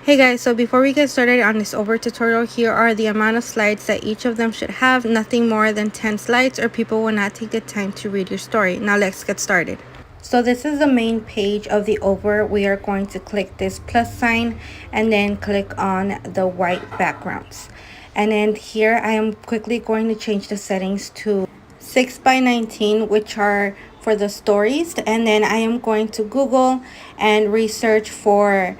Hey guys, so before we get started on this over tutorial, here are the amount of slides that each of them should have. Nothing more than 10 slides or people will not take the time to read your story. Now let's get started. So this is the main page of the over. We are going to click this plus sign and then click on the white backgrounds. And then here I am quickly going to change the settings to 6:19, which are for the stories. And then I am going to Google and research for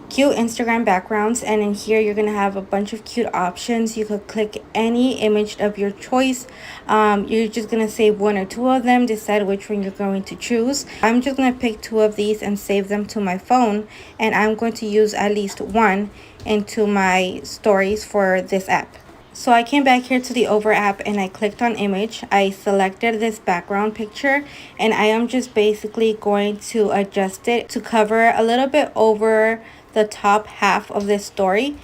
cute Instagram backgrounds, and in here you're gonna have a bunch of cute options. You could click any image of your choice. You're just gonna save one or two of them, decide which one you're going to choose. I'm just gonna pick two of these and save them to my phone, and I'm going to use at least one into my stories for this app. So I came back here to the over app and I clicked on image. I selected this background picture and I am just basically going to adjust it to cover a little bit over the top half of this story.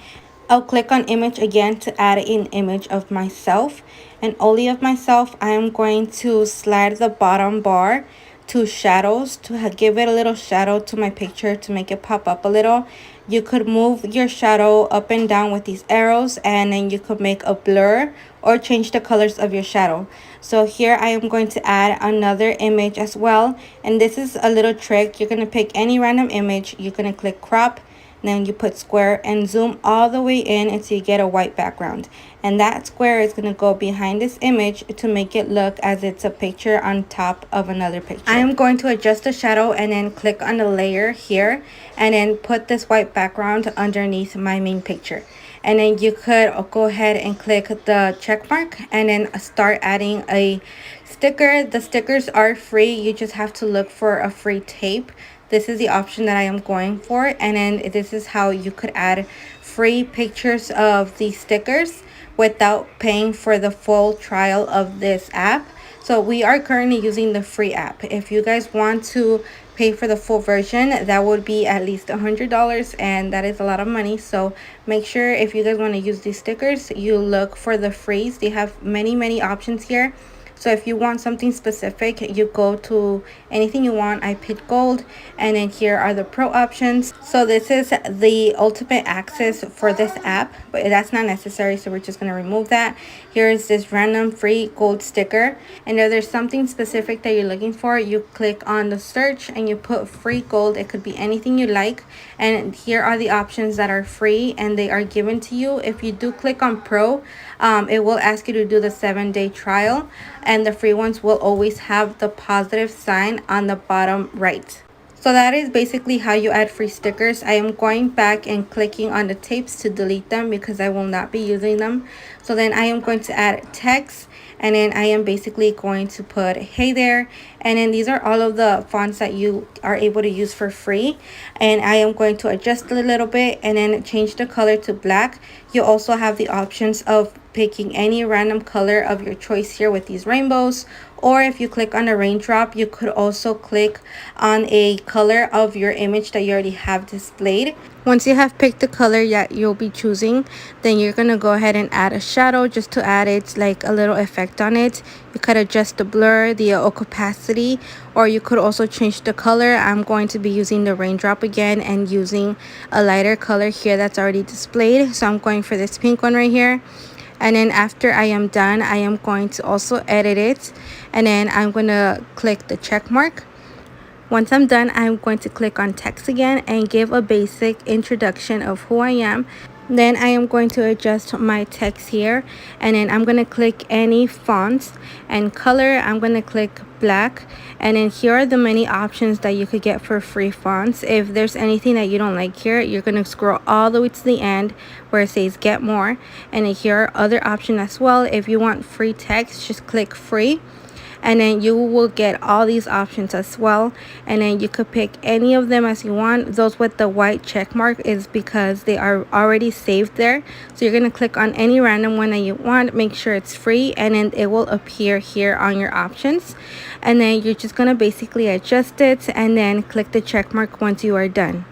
I'll click on image again to add an image of myself, and only of myself. I am going to slide the bottom bar to shadows to give it a little shadow to my picture to make it pop up a little. You could move your shadow up and down with these arrows, and then you could make a blur or change the colors of your shadow. So here I am going to add another image as well, and this is a little trick. You're going to pick any random image, you're going to click crop, then you put square and zoom all the way in until you get a white background, and that square is going to go behind this image to make it look as it's a picture on top of another picture. I am going to adjust the shadow and then click on the layer here and then put this white background underneath my main picture. And then you could go ahead and click the check mark and then start adding a sticker. The stickers are free. You just have to look for a free tape. This is the option that I am going for, and then this is how you could add free pictures of these stickers without paying for the full trial of this app. So we are currently using the free app. If you guys want to pay for the full version, that would be at least $100, and that is a lot of money. So make sure if you guys want to use these stickers, you look for the frees. They have many options here. So if you want something specific, you go to anything you want. I picked gold, and then here are the pro options. So this is the ultimate access for this app, but that's not necessary, so we're just going to remove that. Here is this random free gold sticker, and if there's something specific that you're looking for, you click on the search and you put free gold. It could be anything you like, and here are the options that are free and they are given to you. If you do click on pro, it will ask you to do the 7-day trial, and the free ones will always have the positive sign on the bottom right. So that is basically how you add free stickers. I am going back and clicking on the tapes to delete them because I will not be using them. So then I am going to add text, and then I am basically going to put hey there, and then these are all of the fonts that you are able to use for free, and I am going to adjust a little bit and then change the color to black. You also have the options of picking any random color of your choice here with these rainbows, or if you click on a raindrop, you could also click on a color of your image that you already have displayed. Once you have picked the color that you'll be choosing, then you're going to go ahead and add a shadow just to add it like a little effect on it. You could adjust the blur, the opacity, or you could also change the color. I'm going to be using the raindrop again and using a lighter color here that's already displayed. So I'm going for this pink one right here. And then after I am done, I am going to also edit it, and then I'm going to click the check mark. Once I'm done, I'm going to click on text again and give a basic introduction of who I am. Then I am going to adjust my text here, and then I'm going to click any fonts, and color I'm going to click black. And then here are the many options that you could get for free fonts. If there's anything that you don't like here, you're going to scroll all the way to the end where it says get more, and then here are other options as well. If you want free text, just click free, and then you will get all these options as well, and then you could pick any of them as you want. Those with the white check mark is because they are already saved there, so you're going to click on any random one that you want, make sure it's free, and then it will appear here on your options, and then you're just going to basically adjust it and then click the check mark once you are done.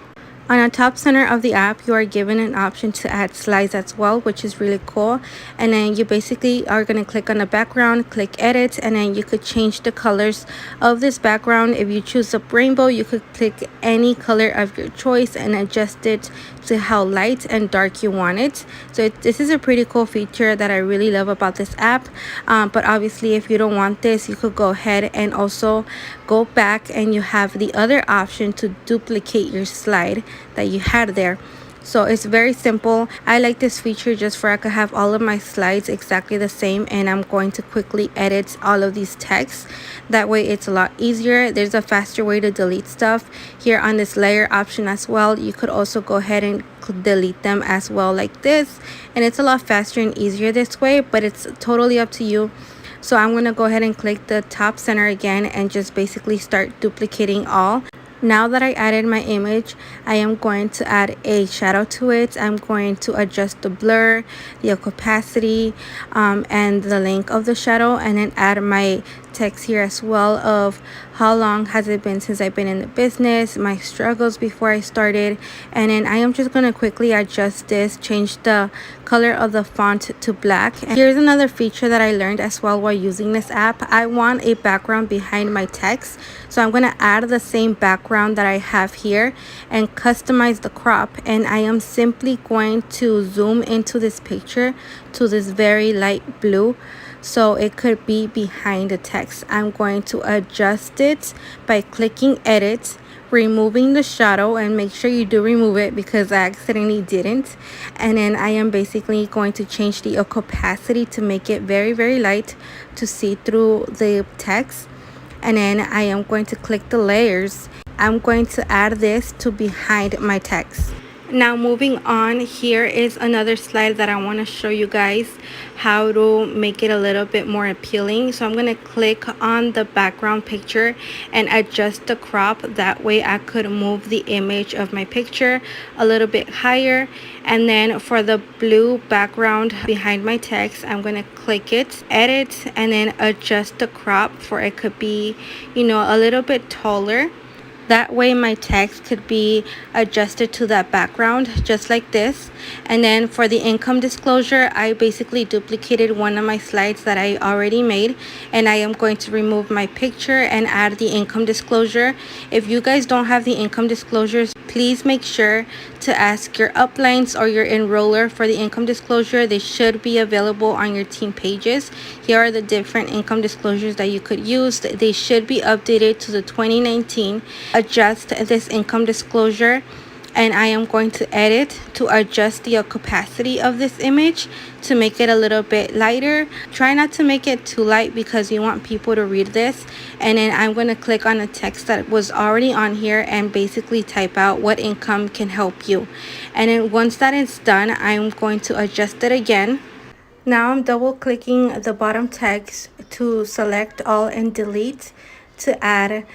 On the top center of the app, you are given an option to add slides as well, which is really cool. And then you basically are going to click on the background, click edit, and then you could change the colors of this background. If you choose a rainbow, you could click any color of your choice and adjust it to how light and dark you want it. So this is a pretty cool feature that I really love about this app. But obviously, if you don't want this, you could go ahead and also go back and you have the other option to duplicate your slide that you had there. So it's very simple. I like this feature just for I could have all of my slides exactly the same, and I'm going to quickly edit all of these texts. That way it's a lot easier. There's a faster way to delete stuff here on this layer option as well. You could also go ahead and delete them as well like this, and it's a lot faster and easier this way, but it's totally up to you. So I'm going to go ahead and click the top center again and just basically start duplicating all. Now that I added my image, I am going to add a shadow to it. I'm going to adjust the blur, the opacity, and the length of the shadow, and then add my text here as well of how long has it been since I've been in the business, my struggles before I started. And then I am just going to quickly adjust this, change the color of the font to black. And here's another feature that I learned as well while using this app. I want a background behind my text, so I'm going to add the same background that I have here and customize the crop. And I am simply going to zoom into this picture to this very light blue, so it could be behind the text. I'm going to adjust it by clicking edit, removing the shadow, and make sure you do remove it because I accidentally didn't. And then I am basically going to change the opacity to make it very, very light to see through the text. And then I am going to click the layers. I'm going to add this to behind my text. Now moving on, here is another slide that I want to show you guys how to make it a little bit more appealing. So I'm going to click on the background picture and adjust the crop. That way I could move the image of my picture a little bit higher. And then for the blue background behind my text, I'm going to click it, edit, and then adjust the crop for it could be, you know, a little bit taller. That way my text could be adjusted to that background just like this. And then for the income disclosure, I basically duplicated one of my slides that I already made, and I am going to remove my picture and add the income disclosure. If you guys don't have the income disclosures, please make sure to ask your uplines or your enroller for the income disclosure. They should be available on your team pages. Here are the different income disclosures that you could use. They should be updated to the 2019. Adjust this income disclosure, and I am going to edit to adjust the opacity of this image to make it a little bit lighter. Try not to make it too light because you want people to read this. And then I'm going to click on the text that was already on here and basically type out what income can help you. And then once that is done, I'm going to adjust it again. Now I'm double clicking the bottom text to select all and delete to add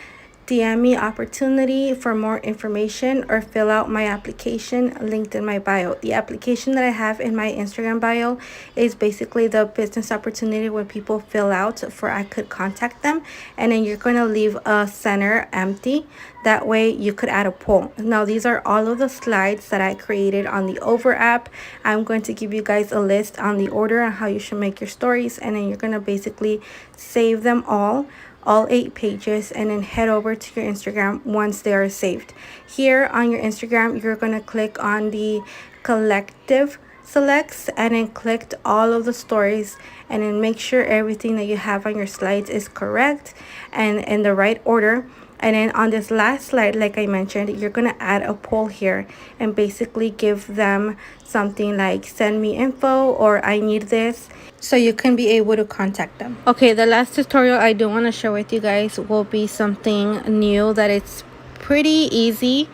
DM me opportunity for more information or fill out my application linked in my bio. The application that I have in my Instagram bio is basically the business opportunity where people fill out for I could contact them, and then you're going to leave a center empty. That way you could add a poll. Now these are all of the slides that I created on the Over app. I'm going to give you guys a list on the order on how you should make your stories, and then you're going to basically save them all 8 pages, and then head over to your Instagram once they are saved. Here on your Instagram, you're going to click on the collective selects and then click all of the stories, and then make sure everything that you have on your slides is correct and in the right order. And then on this last slide, like I mentioned, you're going to add a poll here and basically give them something like send me info or I need this, so you can be able to contact them. Okay, the last tutorial I do want to share with you guys will be something new that it's pretty easy.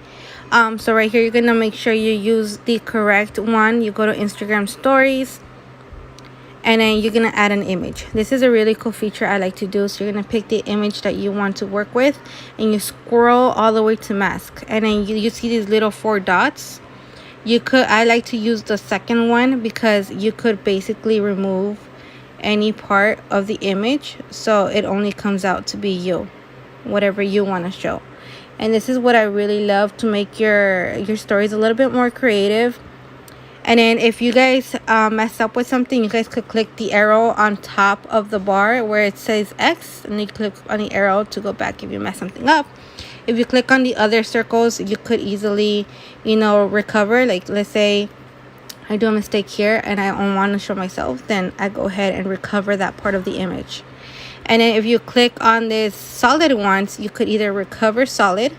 So right here, you're going to make sure you use the correct one. You go to Instagram stories, and then you're going to add an image. This is a really cool feature I like to do. So you're going to pick the image that you want to work with, and you scroll all the way to mask, and then you see these little 4 dots. I like to use the second one because you could basically remove any part of the image, so it only comes out to be you, whatever you want to show. And this is what I really love to make your stories a little bit more creative. And then if you guys mess up with something, you guys could click the arrow on top of the bar where it says X, and you click on the arrow to go back if you mess something up. If you click on the other circles, you could easily, recover. Like, let's say I do a mistake here and I don't want to show myself, then I go ahead and recover that part of the image. And then if you click on this solid ones, you could either recover solid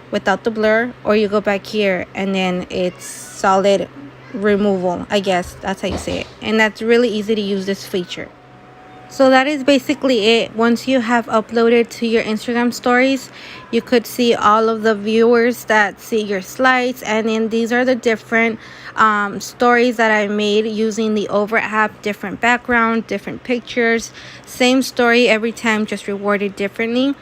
without the blur, or you go back here and then it's solid removal. I guess that's how you say it. And that's really easy to use this feature. So that is basically it. Once you have uploaded to your Instagram stories, you could see all of the viewers that see your slides. And then these are the different stories that I made using the Over app. Different background, different pictures, same story every time, just rewarded differently.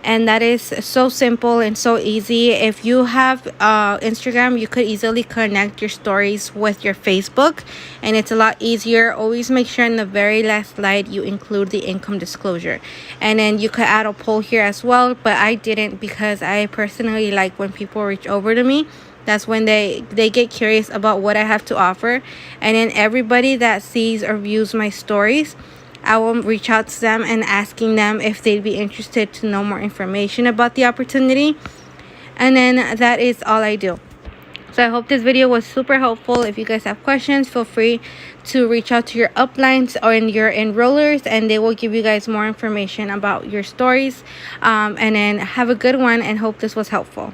And that is so simple and so easy. If you have Instagram, you could easily connect your stories with your Facebook, and it's a lot easier. Always make sure in the very last slide you include the income disclosure. And then you could add a poll here as well, but I didn't because I personally like when people reach over to me. That's when they get curious about what I have to offer. And then everybody that sees or views my stories, I will reach out to them and asking them if they'd be interested to know more information about the opportunity. And then that is all I do. So I hope this video was super helpful. If you guys have questions, feel free to reach out to your uplines or your enrollers, and they will give you guys more information about your stories. And then have a good one, and hope this was helpful.